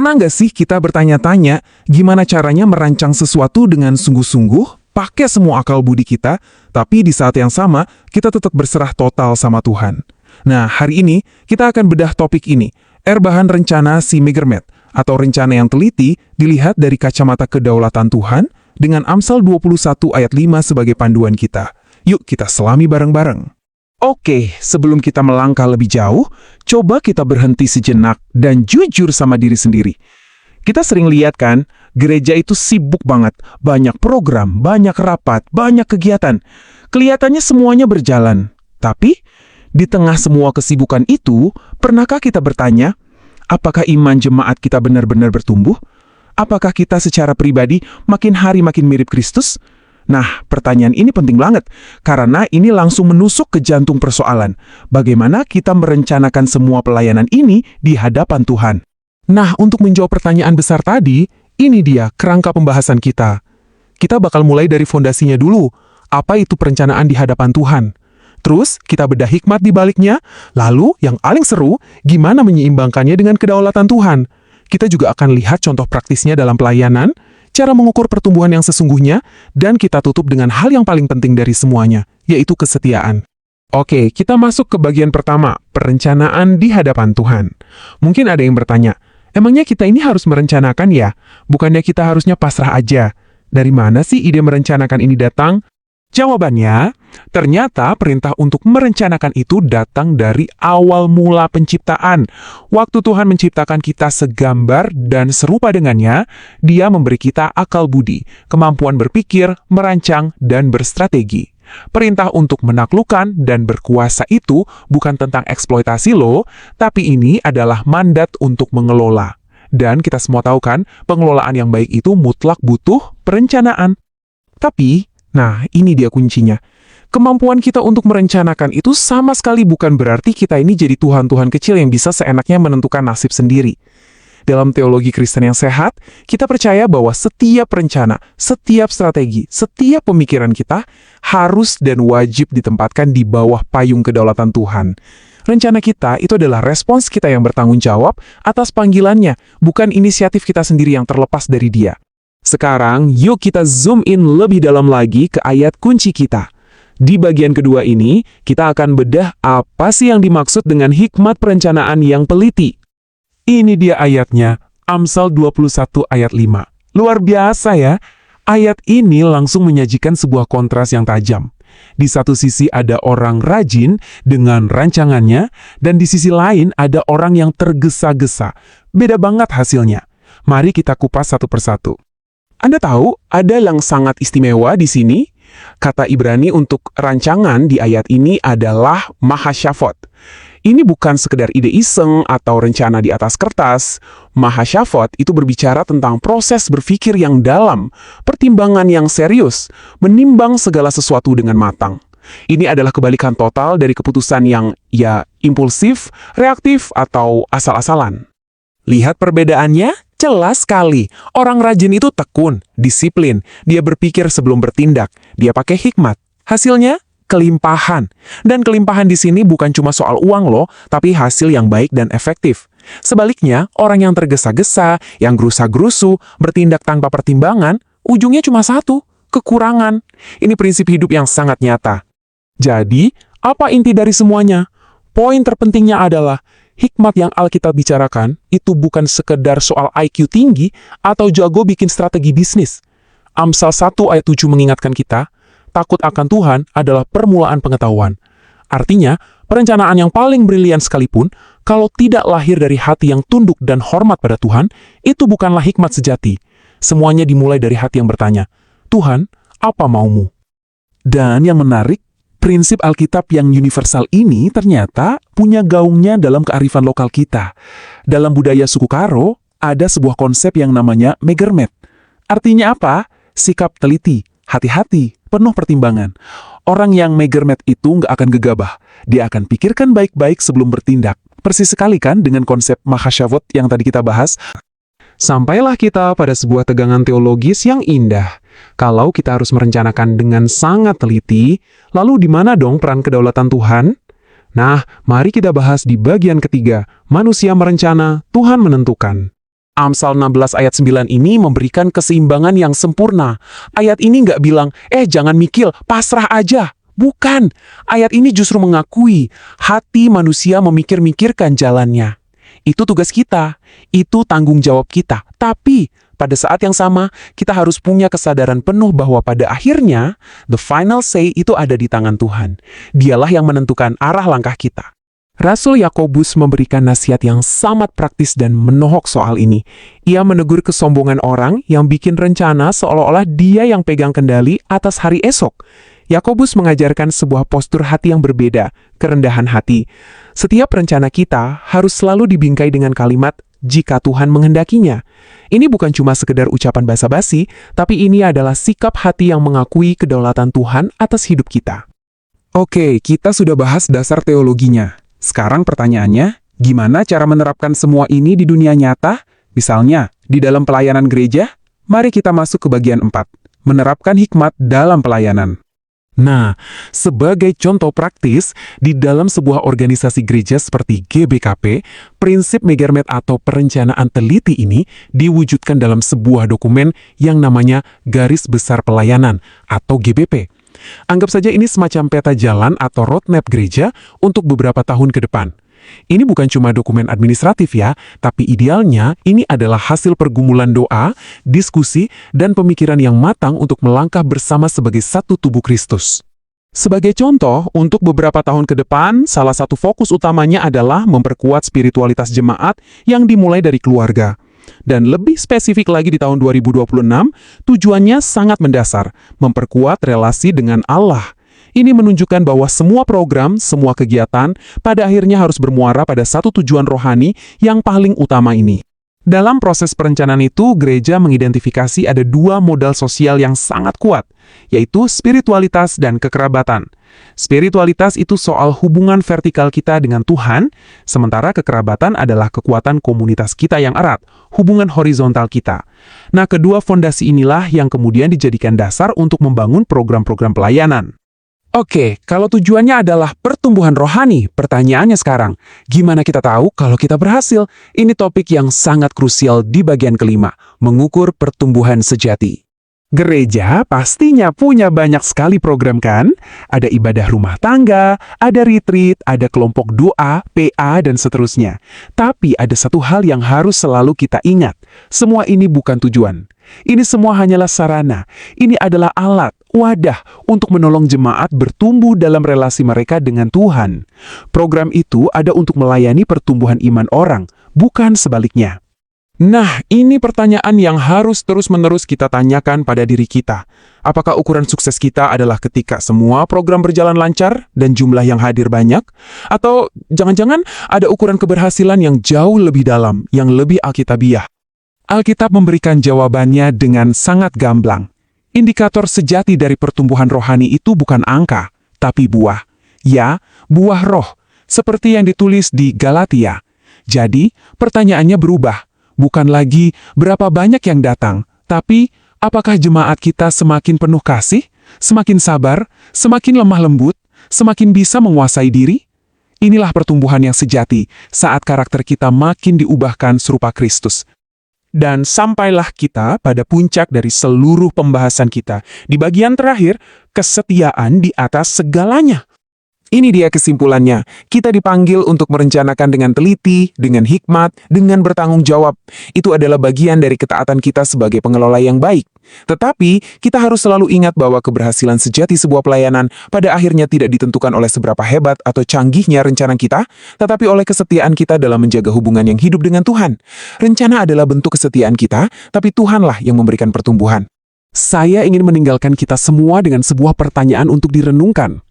Pernah nggak sih kita bertanya-tanya gimana caranya merancang sesuatu dengan sungguh-sungguh, pakai semua akal budi kita, tapi di saat yang sama kita tetap berserah total sama Tuhan? Nah, hari ini kita akan bedah topik ini, rebahan rencana si Megermet, atau rencana yang teliti dilihat dari kacamata kedaulatan Tuhan dengan Amsal 21 ayat 5 sebagai panduan kita. Yuk kita selami bareng-bareng. Oke, sebelum kita melangkah lebih jauh, coba kita berhenti sejenak dan jujur sama diri sendiri. Kita sering lihat kan, gereja itu sibuk banget, banyak program, banyak rapat, banyak kegiatan. Kelihatannya semuanya berjalan. Tapi, di tengah semua kesibukan itu, pernahkah kita bertanya, apakah iman jemaat kita benar-benar bertumbuh? Apakah kita secara pribadi makin hari makin mirip Kristus? Nah, pertanyaan ini penting banget, karena ini langsung menusuk ke jantung persoalan. Bagaimana kita merencanakan semua pelayanan ini di hadapan Tuhan? Nah, untuk menjawab pertanyaan besar tadi, ini dia kerangka pembahasan kita. Kita bakal mulai dari fondasinya dulu. Apa itu perencanaan di hadapan Tuhan? Terus, kita bedah hikmat di baliknya. Lalu, yang paling seru, gimana menyeimbangkannya dengan kedaulatan Tuhan? Kita juga akan lihat contoh praktisnya dalam pelayanan, cara mengukur pertumbuhan yang sesungguhnya, dan kita tutup dengan hal yang paling penting dari semuanya, yaitu kesetiaan. Oke, kita masuk ke bagian pertama, perencanaan di hadapan Tuhan. Mungkin ada yang bertanya, emangnya kita ini harus merencanakan ya? Bukannya kita harusnya pasrah aja? Dari mana sih ide merencanakan ini datang? Jawabannya, ternyata perintah untuk merencanakan itu datang dari awal mula penciptaan. Waktu Tuhan menciptakan kita segambar dan serupa dengannya, Dia memberi kita akal budi, kemampuan berpikir, merancang, dan berstrategi. Perintah untuk menaklukkan dan berkuasa itu bukan tentang eksploitasi loh, tapi ini adalah mandat untuk mengelola. Dan kita semua tahu kan, pengelolaan yang baik itu mutlak butuh perencanaan. Tapi, nah, ini dia kuncinya. Kemampuan kita untuk merencanakan itu sama sekali bukan berarti kita ini jadi Tuhan-Tuhan kecil yang bisa seenaknya menentukan nasib sendiri. Dalam teologi Kristen yang sehat, kita percaya bahwa setiap rencana, setiap strategi, setiap pemikiran kita harus dan wajib ditempatkan di bawah payung kedaulatan Tuhan. Rencana kita itu adalah respons kita yang bertanggung jawab atas panggilannya, bukan inisiatif kita sendiri yang terlepas dari Dia. Sekarang, yuk kita zoom in lebih dalam lagi ke ayat kunci kita. Di bagian kedua ini, kita akan bedah apa sih yang dimaksud dengan hikmat perencanaan yang teliti. Ini dia ayatnya, Amsal 21 ayat 5. Luar biasa ya, ayat ini langsung menyajikan sebuah kontras yang tajam. Di satu sisi ada orang rajin dengan rancangannya, dan di sisi lain ada orang yang tergesa-gesa. Beda banget hasilnya. Mari kita kupas satu persatu. Anda tahu, ada yang sangat istimewa di sini. Kata Ibrani untuk rancangan di ayat ini adalah mahasyafot. Ini bukan sekedar ide iseng atau rencana di atas kertas. Mahasyafot itu berbicara tentang proses berpikir yang dalam, pertimbangan yang serius, menimbang segala sesuatu dengan matang. Ini adalah kebalikan total dari keputusan yang, impulsif, reaktif, atau asal-asalan. Lihat perbedaannya? Jelas sekali, orang rajin itu tekun, disiplin, dia berpikir sebelum bertindak, dia pakai hikmat. Hasilnya, kelimpahan. Dan kelimpahan di sini bukan cuma soal uang loh, tapi hasil yang baik dan efektif. Sebaliknya, orang yang tergesa-gesa, yang gerusa-gerusu, bertindak tanpa pertimbangan, ujungnya cuma satu, kekurangan. Ini prinsip hidup yang sangat nyata. Jadi, apa inti dari semuanya? Poin terpentingnya adalah, hikmat yang Alkitab bicarakan itu bukan sekedar soal IQ tinggi atau jago bikin strategi bisnis. Amsal 1 ayat 7 mengingatkan kita, takut akan Tuhan adalah permulaan pengetahuan. Artinya, perencanaan yang paling brilian sekalipun, kalau tidak lahir dari hati yang tunduk dan hormat pada Tuhan, itu bukanlah hikmat sejati. Semuanya dimulai dari hati yang bertanya, Tuhan, apa maumu? Dan yang menarik, prinsip Alkitab yang universal ini ternyata punya gaungnya dalam kearifan lokal kita. Dalam budaya suku Karo, ada sebuah konsep yang namanya Megermet. Artinya apa? Sikap teliti, hati-hati, penuh pertimbangan. Orang yang Megermet itu nggak akan gegabah. Dia akan pikirkan baik-baik sebelum bertindak. Persis sekali kan dengan konsep mahasyafot yang tadi kita bahas. Sampailah kita pada sebuah tegangan teologis yang indah. Kalau kita harus merencanakan dengan sangat teliti, lalu di mana dong peran kedaulatan Tuhan? Nah, mari kita bahas di bagian ketiga, manusia merencana, Tuhan menentukan. Amsal 16 ayat 9 ini memberikan keseimbangan yang sempurna. Ayat ini nggak bilang, jangan mikir, pasrah aja. Bukan, ayat ini justru mengakui hati manusia memikir-mikirkan jalannya. Itu tugas kita, itu tanggung jawab kita. Tapi pada saat yang sama, kita harus punya kesadaran penuh bahwa pada akhirnya, the final say itu ada di tangan Tuhan. Dialah yang menentukan arah langkah kita. Rasul Yakobus memberikan nasihat yang sangat praktis dan menohok soal ini. Ia menegur kesombongan orang yang bikin rencana seolah-olah dia yang pegang kendali atas hari esok. Yakobus mengajarkan sebuah postur hati yang berbeda, kerendahan hati. Setiap rencana kita harus selalu dibingkai dengan kalimat, jika Tuhan menghendakinya. Ini bukan cuma sekedar ucapan basa-basi, tapi ini adalah sikap hati yang mengakui kedaulatan Tuhan atas hidup kita. Oke, kita sudah bahas dasar teologinya. Sekarang pertanyaannya, gimana cara menerapkan semua ini di dunia nyata? Misalnya, di dalam pelayanan gereja? Mari kita masuk ke bagian 4, menerapkan hikmat dalam pelayanan. Nah, sebagai contoh praktis, di dalam sebuah organisasi gereja seperti GBKP, prinsip Megahermet atau perencanaan teliti ini diwujudkan dalam sebuah dokumen yang namanya Garis Besar Pelayanan atau GBP. Anggap saja ini semacam peta jalan atau roadmap gereja untuk beberapa tahun ke depan. Ini bukan cuma dokumen administratif ya, tapi idealnya ini adalah hasil pergumulan doa, diskusi, dan pemikiran yang matang untuk melangkah bersama sebagai satu tubuh Kristus. Sebagai contoh, untuk beberapa tahun ke depan, salah satu fokus utamanya adalah memperkuat spiritualitas jemaat yang dimulai dari keluarga. Dan lebih spesifik lagi di tahun 2026, tujuannya sangat mendasar, memperkuat relasi dengan Allah. Ini menunjukkan bahwa semua program, semua kegiatan, pada akhirnya harus bermuara pada satu tujuan rohani yang paling utama ini. Dalam proses perencanaan itu, gereja mengidentifikasi ada dua modal sosial yang sangat kuat, yaitu spiritualitas dan kekerabatan. Spiritualitas itu soal hubungan vertikal kita dengan Tuhan, sementara kekerabatan adalah kekuatan komunitas kita yang erat, hubungan horizontal kita. Nah, kedua fondasi inilah yang kemudian dijadikan dasar untuk membangun program-program pelayanan. Oke, kalau tujuannya adalah pertumbuhan rohani, pertanyaannya sekarang, gimana kita tahu kalau kita berhasil? Ini topik yang sangat krusial di bagian kelima, mengukur pertumbuhan sejati. Gereja pastinya punya banyak sekali program kan? Ada ibadah rumah tangga, ada retreat, ada kelompok doa, PA, dan seterusnya. Tapi ada satu hal yang harus selalu kita ingat. Semua ini bukan tujuan. Ini semua hanyalah sarana. Ini adalah alat, wadah untuk menolong jemaat bertumbuh dalam relasi mereka dengan Tuhan. Program itu ada untuk melayani pertumbuhan iman orang, bukan sebaliknya. Nah, ini pertanyaan yang harus terus-menerus kita tanyakan pada diri kita. Apakah ukuran sukses kita adalah ketika semua program berjalan lancar dan jumlah yang hadir banyak? Atau jangan-jangan ada ukuran keberhasilan yang jauh lebih dalam, yang lebih alkitabiah? Alkitab memberikan jawabannya dengan sangat gamblang. Indikator sejati dari pertumbuhan rohani itu bukan angka, tapi buah. Ya, buah roh, seperti yang ditulis di Galatia. Jadi, pertanyaannya berubah. Bukan lagi berapa banyak yang datang, tapi apakah jemaat kita semakin penuh kasih, semakin sabar, semakin lemah lembut, semakin bisa menguasai diri? Inilah pertumbuhan yang sejati saat karakter kita makin diubahkan serupa Kristus. Dan sampailah kita pada puncak dari seluruh pembahasan kita. Di bagian terakhir, kesetiaan di atas segalanya. Ini dia kesimpulannya. Kita dipanggil untuk merencanakan dengan teliti, dengan hikmat, dengan bertanggung jawab. Itu adalah bagian dari ketaatan kita sebagai pengelola yang baik. Tetapi, kita harus selalu ingat bahwa keberhasilan sejati sebuah pelayanan pada akhirnya tidak ditentukan oleh seberapa hebat atau canggihnya rencana kita, tetapi oleh kesetiaan kita dalam menjaga hubungan yang hidup dengan Tuhan. Rencana adalah bentuk kesetiaan kita, tapi Tuhanlah yang memberikan pertumbuhan. Saya ingin meninggalkan kita semua dengan sebuah pertanyaan untuk direnungkan.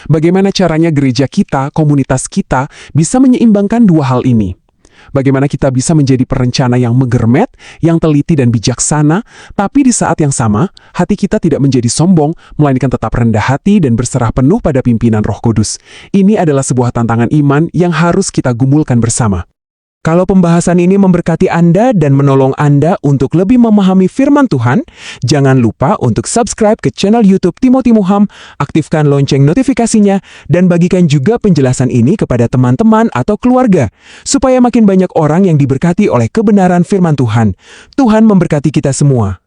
Bagaimana caranya gereja kita, komunitas kita, bisa menyeimbangkan dua hal ini? Bagaimana kita bisa menjadi perencana yang megermet, yang teliti dan bijaksana, tapi di saat yang sama, hati kita tidak menjadi sombong, melainkan tetap rendah hati dan berserah penuh pada pimpinan Roh Kudus. Ini adalah sebuah tantangan iman yang harus kita gumulkan bersama. Kalau pembahasan ini memberkati Anda dan menolong Anda untuk lebih memahami firman Tuhan, jangan lupa untuk subscribe ke channel YouTube Timothy Muham, aktifkan lonceng notifikasinya, dan bagikan juga penjelasan ini kepada teman-teman atau keluarga, supaya makin banyak orang yang diberkati oleh kebenaran firman Tuhan. Tuhan memberkati kita semua.